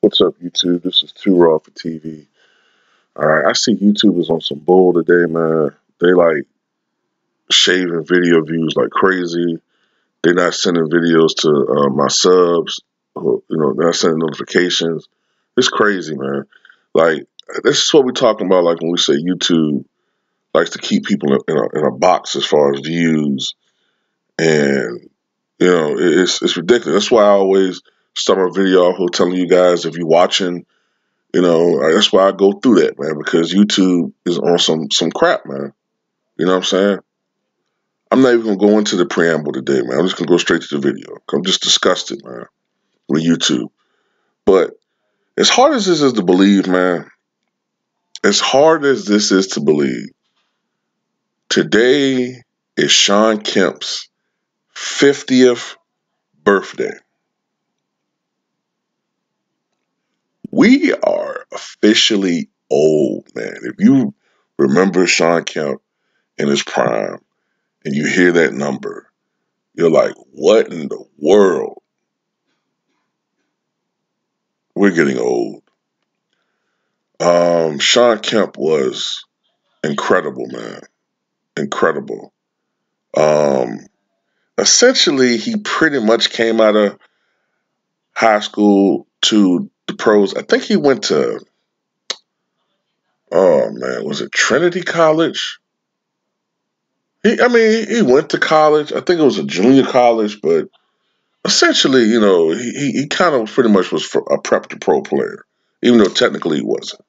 What's up, YouTube? This is Too Raw for TV. All right, I see YouTubers on some bull today, man. They like shaving video views like crazy. They're not sending videos to my subs. They're not sending notifications. It's crazy, man. Like this is what we're talking about. Like when we say YouTube likes to keep people in a box as far as views, and it's ridiculous. That's why I always start my video off with telling you guys if you're watching. That's why I go through that, man, because YouTube is on some crap, man. You know what I'm saying? I'm not even gonna go into the preamble today, man. I'm just gonna go straight to the video. I'm just disgusted, man, with YouTube. But as hard as this is to believe, man, as hard as this is to believe, today is Shawn Kemp's 50th birthday. We are officially old, man. If you remember Shawn Kemp in his prime, and you hear that number, you're like, what in the world? We're getting old. Shawn Kemp was incredible, man. Incredible. Um, Essentially, he pretty much came out of high school to the pros. I think he went to, oh man, was it Trinity College? He went to college. I think it was a junior college, but essentially, he kind of pretty much was a prep to pro player, even though technically he wasn't.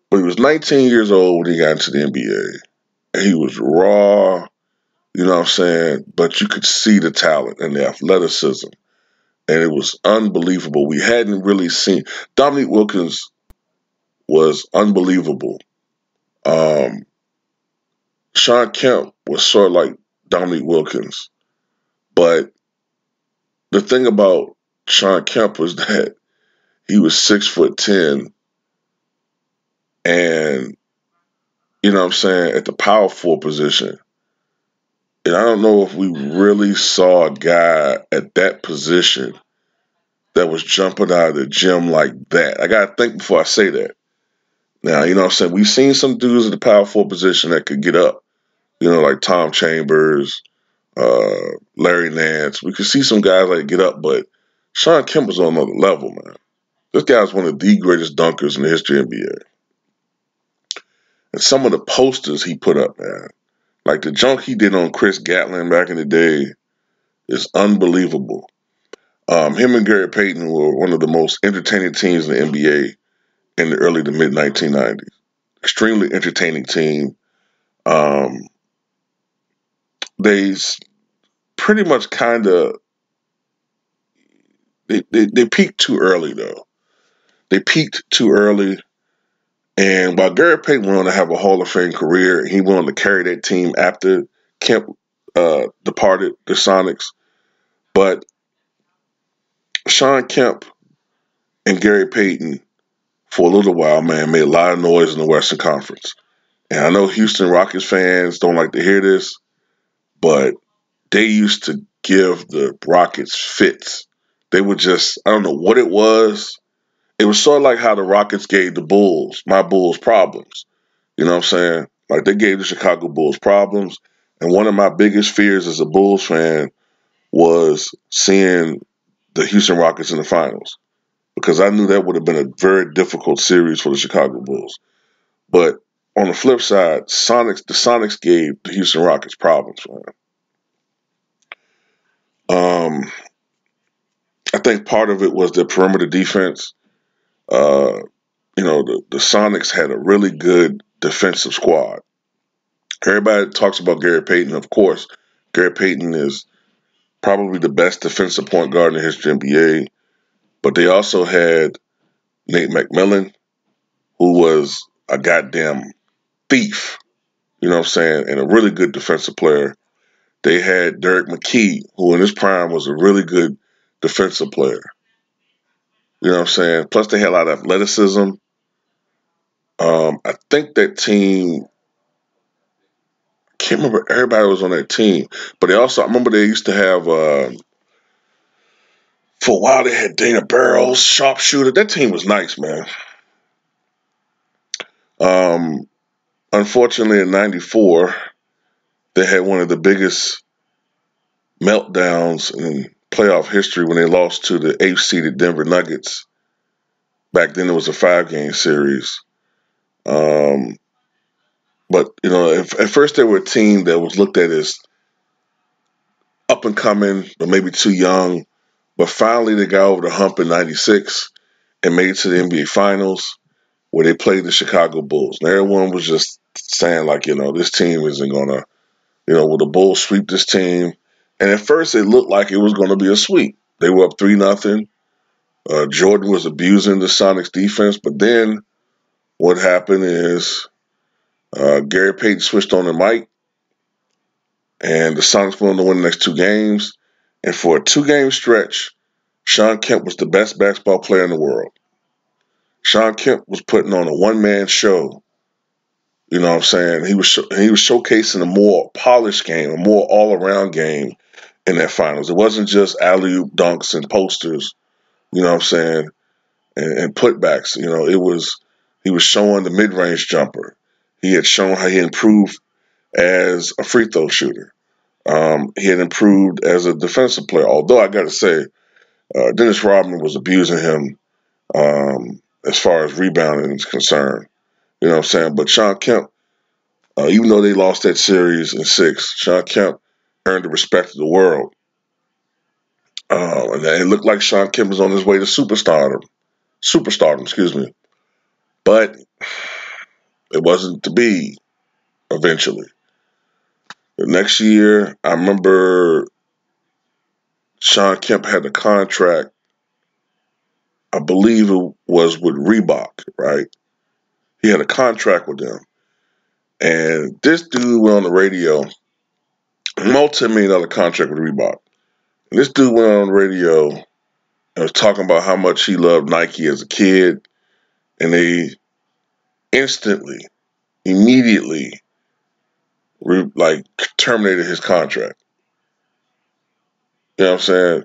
But he was 19 years old when he got into the NBA. And he was raw, you know what I'm saying? But you could see the talent and the athleticism. And it was unbelievable. We hadn't really seen. Dominique Wilkins was unbelievable. Um, Shawn Kemp was sort of like Dominique Wilkins. But the thing about Shawn Kemp was that he was 6'10", and you know what I'm saying, at the power forward position. And I don't know if we really saw a guy at that position that was jumping out of the gym like that. I got to think before I say that. Now, you know what I'm saying? We've seen some dudes in the power forward position that could get up, like Tom Chambers, Larry Nance. We could see some guys like get up, but Shawn Kemp was on another level, man. This guy's one of the greatest dunkers in the history of the NBA. And some of the posters he put up, man, like the junk he did on Chris Gatlin back in the day, is unbelievable. Him and Gary Payton were one of the most entertaining teams in the NBA in the early to mid 1990s. Extremely entertaining team. They pretty much kind of they peaked too early though. They peaked too early, and while Gary Payton went on to have a Hall of Fame career, he went on to carry that team after Kemp departed the Sonics. But Shawn Kemp and Gary Payton, for a little while, man, made a lot of noise in the Western Conference. And I know Houston Rockets fans don't like to hear this, but they used to give the Rockets fits. They would just, I don't know what it was. It was sort of like how the Rockets gave the Bulls, my Bulls, problems. You know what I'm saying? Like they gave the Chicago Bulls problems. And one of my biggest fears as a Bulls fan was seeing the Houston Rockets in the finals, because I knew that would have been a very difficult series for the Chicago Bulls. But on the flip side, the Sonics gave the Houston Rockets problems, man. I think part of it was the perimeter defense. Uh, the Sonics had a really good defensive squad. Everybody talks about Gary Payton. Of course, Gary Payton is probably the best defensive point guard in the history of the NBA. But they also had Nate McMillan, who was a goddamn thief, you know what I'm saying, and a really good defensive player. They had Derek McKee, who in his prime was a really good defensive player. You know what I'm saying? Plus, they had a lot of athleticism. I think that team, I can't remember everybody was on that team, but I remember they used to have For a while, they had Dana Barrows, sharpshooter. That team was nice, man. Unfortunately, in '94, they had one of the biggest meltdowns in playoff history when they lost to the 8th seeded Denver Nuggets. Back then, it was a 5-game series. But, at first they were a team that was looked at as up and coming, but maybe too young. But finally, they got over the hump in '96 and made it to the NBA Finals, where they played the Chicago Bulls. And everyone was just saying, like, this team isn't going to, will the Bulls sweep this team? And at first, it looked like it was going to be a sweep. They were up 3-0. Jordan was abusing the Sonics defense. But then what happened is Gary Payton switched on the mic, and the Sonics went on to win the next 2 games. And for a 2-game stretch, Shawn Kemp was the best basketball player in the world. Shawn Kemp was putting on a one-man show. You know what I'm saying? He was showcasing a more polished game, a more all-around game in that finals. It wasn't just alley-oop dunks and posters, you know what I'm saying, and putbacks. He was showing the mid-range jumper. He had shown how he improved as a free throw shooter. He had improved as a defensive player. Although I got to say, Dennis Rodman was abusing him as far as rebounding is concerned. You know what I'm saying? But Shawn Kemp, even though they lost that series in 6, Shawn Kemp earned the respect of the world. And it looked like Shawn Kemp was on his way to superstardom, excuse me. But it wasn't to be eventually. The next year, I remember Shawn Kemp had a contract, I believe it was with Reebok, right? He had a contract with them. And this dude went on the radio, multi-million-dollar contract with Reebok. And this dude went on the radio and was talking about how much he loved Nike as a kid. And they immediately, terminated his contract. You know what I'm saying?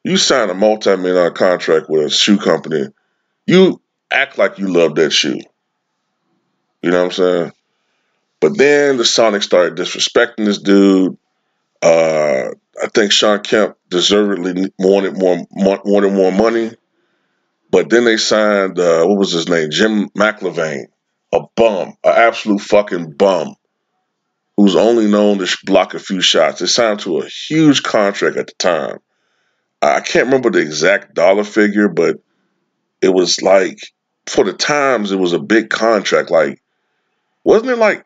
You sign a multi-million-dollar contract with a shoe company, you act like you love that shoe. You know what I'm saying? But then the Sonics started disrespecting this dude. I think Shawn Kemp deservedly wanted more money. But then they signed, what was his name? Jim McIlvaine, a bum, an absolute fucking bum, who's only known to block a few shots. They signed to a huge contract at the time. I can't remember the exact dollar figure, but it was like, for the times, it was a big contract. Like, wasn't it like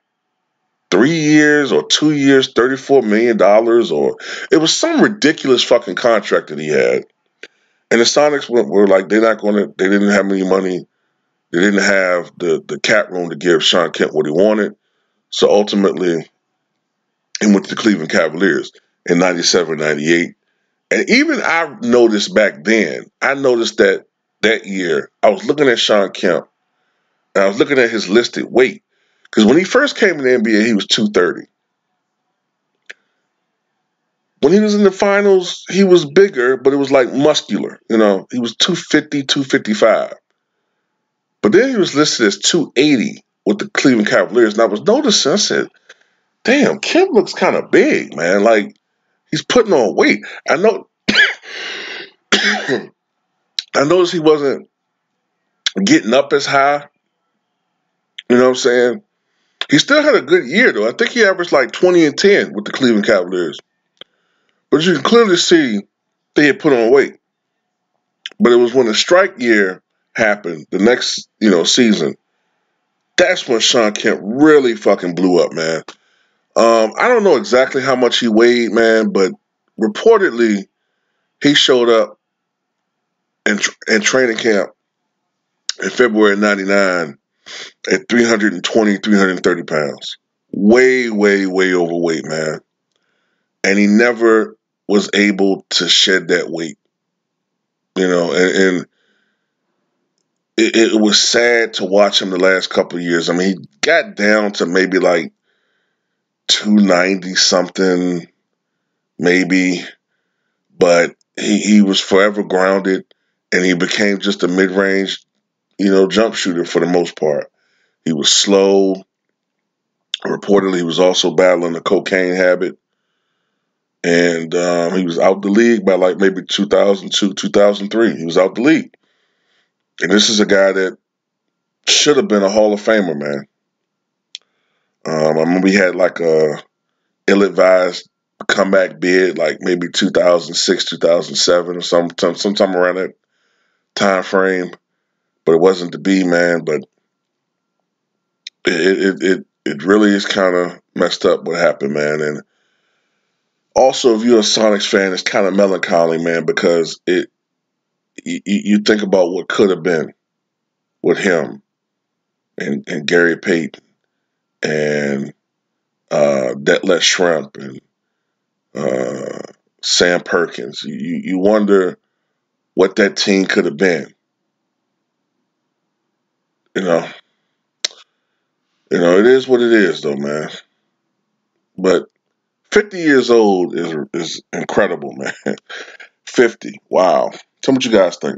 3 years or 2 years, $34 million, or it was some ridiculous fucking contract that he had. And the Sonics were like, they didn't have any money. They didn't have the cap room to give Shawn Kemp what he wanted. So ultimately, he went to the Cleveland Cavaliers in '97, '98. And even I noticed back then, that year, I was looking at Shawn Kemp, and I was looking at his listed weight. Because when he first came in the NBA, he was 230. When he was in the finals, he was bigger, but it was like muscular. He was 250, 255. But then he was listed as 280 with the Cleveland Cavaliers. And I was noticing, I said, damn, Kemp looks kind of big, man. Like, he's putting on weight. I know. I noticed he wasn't getting up as high. You know what I'm saying? He still had a good year, though. I think he averaged like 20 and 10 with the Cleveland Cavaliers. But you can clearly see they had put on weight. But it was when the strike year happened, the next, season, that's when Shawn Kemp really fucking blew up, man. I don't know exactly how much he weighed, man, but reportedly he showed up in training camp in February of '99 at 320, 330 pounds. Way, way, way overweight, man. And he never was able to shed that weight, and it was sad to watch him the last couple of years. I mean, he got down to maybe like 290 something, maybe, but he was forever grounded, and he became just a mid-range, jump shooter for the most part. He was slow. Reportedly, he was also battling a cocaine habit, and he was out the league by like maybe 2002, 2003. He was out the league, and this is a guy that should have been a Hall of Famer, man. I remember he had like a ill-advised comeback bid, like maybe 2006, 2007, or sometime around that time frame. But it wasn't to be, man. But it really is kind of messed up what happened, man. And also, if you're a Sonics fan, it's kind of melancholy, man, because you think about what could have been with him and Gary Payton and Detlef Shrimp and uh, Sam Perkins. You wonder what that team could have been. You know, it is what it is, though, man. But 50 years old is incredible, man. 50. Wow. Tell me what you guys think.